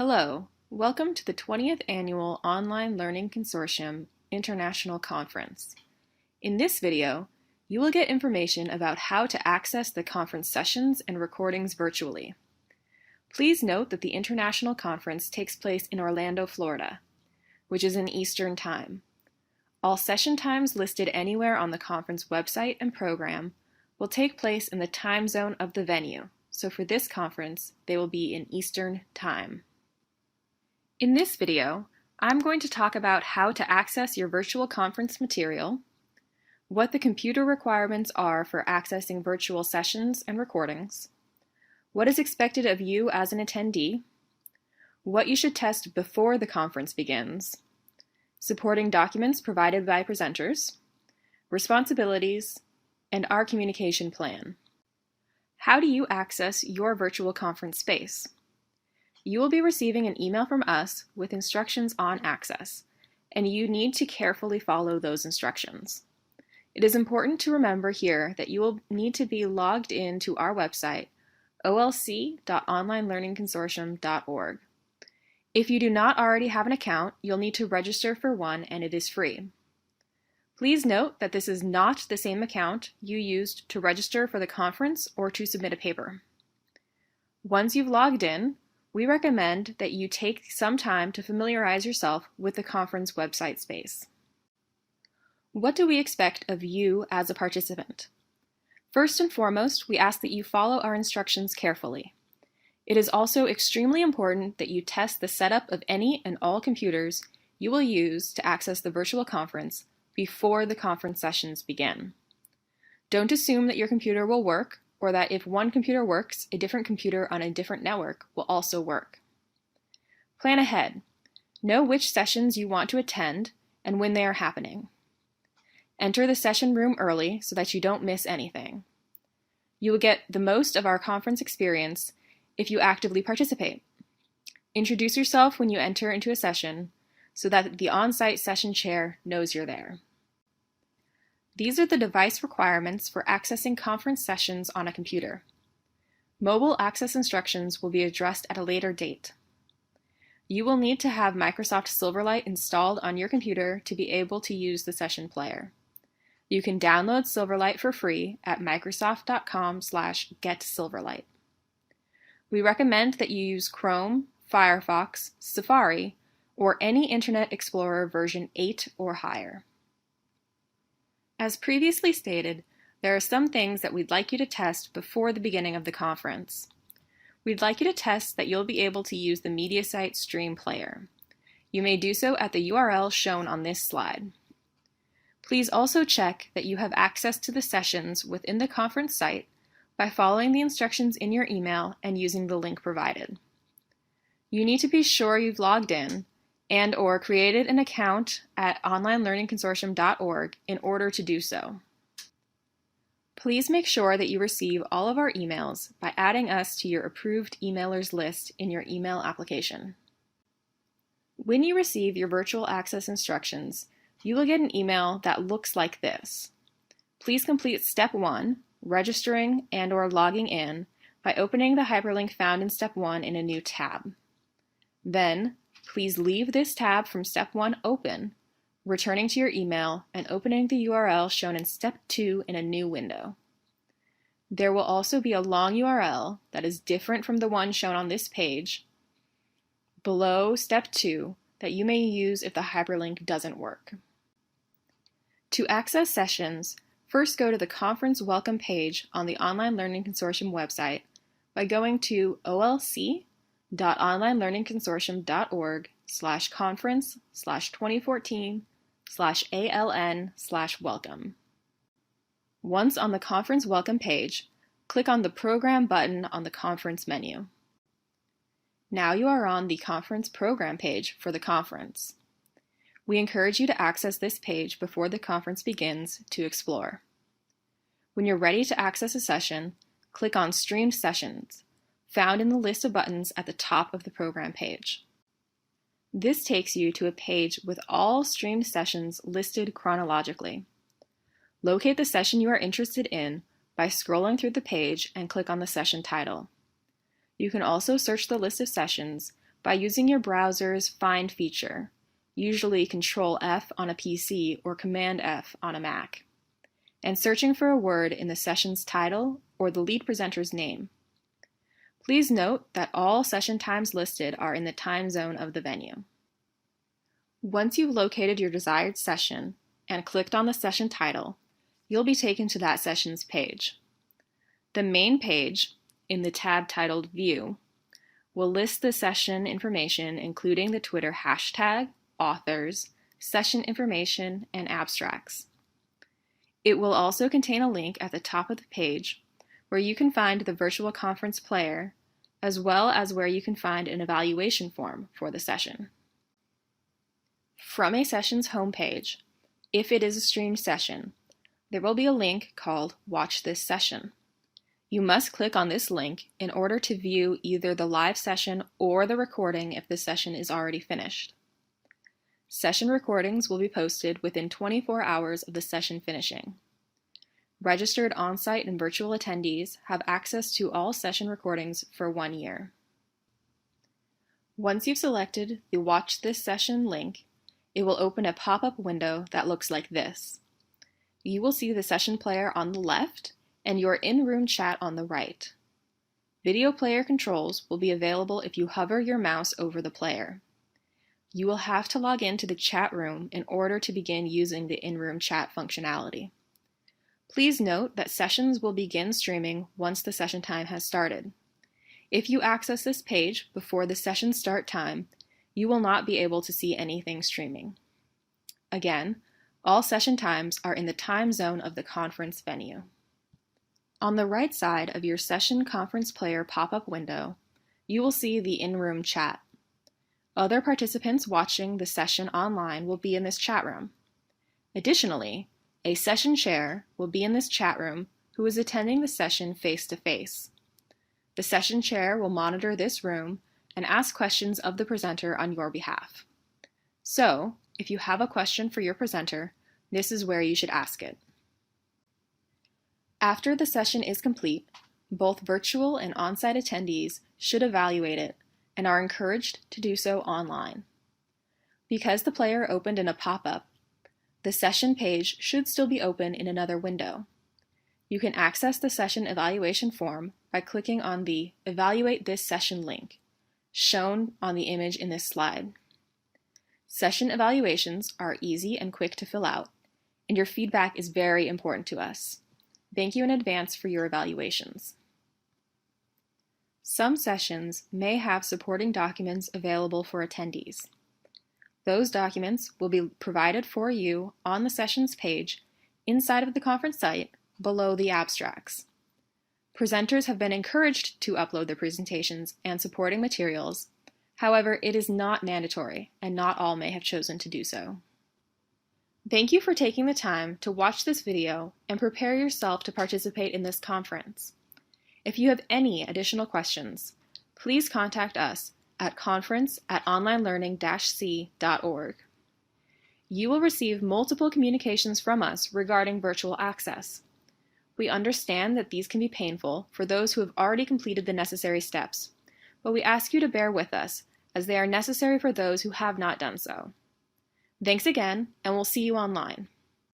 Hello, welcome to the 20th Annual Online Learning Consortium International Conference. In this video, you will get information about how to access the conference sessions and recordings virtually. Please note that the International Conference takes place in Orlando, Florida, which is in Eastern Time. All session times listed anywhere on the conference website and program will take place in the time zone of the venue, so for this conference, they will be in Eastern Time. In this video, I'm going to talk about how to access your virtual conference material, what the computer requirements are for accessing virtual sessions and recordings, what is expected of you as an attendee, what you should test before the conference begins, supporting documents provided by presenters, responsibilities, and our communication plan. How do you access your virtual conference space? You will be receiving an email from us with instructions on access, and you need to carefully follow those instructions. It is important to remember here that you will need to be logged in to our website, olc.onlinelearningconsortium.org. If you do not already have an account, you'll need to register for one, and it is free. Please note that this is not the same account you used to register for the conference or to submit a paper. Once you've logged in, we recommend that you take some time to familiarize yourself with the conference website space. What do we expect of you as a participant? First and foremost, we ask that you follow our instructions carefully. It is also extremely important that you test the setup of any and all computers you will use to access the virtual conference before the conference sessions begin. Don't assume that your computer will work, or that if one computer works, a different computer on a different network will also work. Plan ahead. Know which sessions you want to attend and when they are happening. Enter the session room early so that you don't miss anything. You will get the most of our conference experience if you actively participate. Introduce yourself when you enter into a session so that the on-site session chair knows you're there. These are the device requirements for accessing conference sessions on a computer. Mobile access instructions will be addressed at a later date. You will need to have Microsoft Silverlight installed on your computer to be able to use the session player. You can download Silverlight for free at microsoft.com/getsilverlight. We recommend that you use Chrome, Firefox, Safari, or any Internet Explorer version 8 or higher. As previously stated, there are some things that we'd like you to test before the beginning of the conference. We'd like you to test that you'll be able to use the MediaSite Stream Player. You may do so at the URL shown on this slide. Please also check that you have access to the sessions within the conference site by following the instructions in your email and using the link provided. You need to be sure you've logged in and/or created an account at onlinelearningconsortium.org in order to do so. Please make sure that you receive all of our emails by adding us to your approved emailers list in your email application. When you receive your virtual access instructions, you will get an email that looks like this. Please complete Step 1, registering and/or logging in, by opening the hyperlink found in Step 1 in a new tab. Then, please leave this tab from Step 1 open, returning to your email and opening the URL shown in Step 2 in a new window. There will also be a long URL that is different from the one shown on this page below Step 2 that you may use if the hyperlink doesn't work. To access sessions, first go to the Conference Welcome page on the Online Learning Consortium website by going to olc.onlinelearningconsortium.org/conference/2014/ALN/welcome. Once on the Conference Welcome page, click on the Program button on the conference menu. Now you are on the Conference Program page for the conference. We encourage you to access this page before the conference begins to explore. When you're ready to access a session, click on Streamed Sessions, found in the list of buttons at the top of the program page. This takes you to a page with all streamed sessions listed chronologically. Locate the session you are interested in by scrolling through the page and click on the session title. You can also search the list of sessions by using your browser's Find feature, usually Control F on a PC or Command F on a Mac, and searching for a word in the session's title or the lead presenter's name. Please note that all session times listed are in the time zone of the venue. Once you've located your desired session and clicked on the session title, you'll be taken to that session's page. The main page, in the tab titled View, will list the session information including the Twitter hashtag, authors, session information, and abstracts. It will also contain a link at the top of the page where you can find the virtual conference player, as well as where you can find an evaluation form for the session. From a session's homepage, if it is a streamed session, there will be a link called Watch This Session. You must click on this link in order to view either the live session or the recording if the session is already finished. Session recordings will be posted within 24 hours of the session finishing. Registered on-site and virtual attendees have access to all session recordings for 1 year. Once you've selected the Watch This Session link, it will open a pop-up window that looks like this. You will see the session player on the left and your in-room chat on the right. Video player controls will be available if you hover your mouse over the player. You will have to log into the chat room in order to begin using the in-room chat functionality. Please note that sessions will begin streaming once the session time has started. If you access this page before the session start time, you will not be able to see anything streaming. Again, all session times are in the time zone of the conference venue. On the right side of your session conference player pop-up window, you will see the in-room chat. Other participants watching the session online will be in this chat room. Additionally, a session chair will be in this chat room who is attending the session face-to-face. The session chair will monitor this room and ask questions of the presenter on your behalf. So, if you have a question for your presenter, this is where you should ask it. After the session is complete, both virtual and on-site attendees should evaluate it and are encouraged to do so online. Because the player opened in a pop-up, the session page should still be open in another window. You can access the session evaluation form by clicking on the Evaluate This Session link, shown on the image in this slide. Session evaluations are easy and quick to fill out, and your feedback is very important to us. Thank you in advance for your evaluations. Some sessions may have supporting documents available for attendees. Those documents will be provided for you on the sessions page inside of the conference site below the abstracts. Presenters have been encouraged to upload their presentations and supporting materials. However, it is not mandatory, and not all may have chosen to do so. Thank you for taking the time to watch this video and prepare yourself to participate in this conference. If you have any additional questions, please contact us at conference@onlinelearning-c.org. You will receive multiple communications from us regarding virtual access. We understand that these can be painful for those who have already completed the necessary steps, but we ask you to bear with us as they are necessary for those who have not done so. Thanks again, and we'll see you online.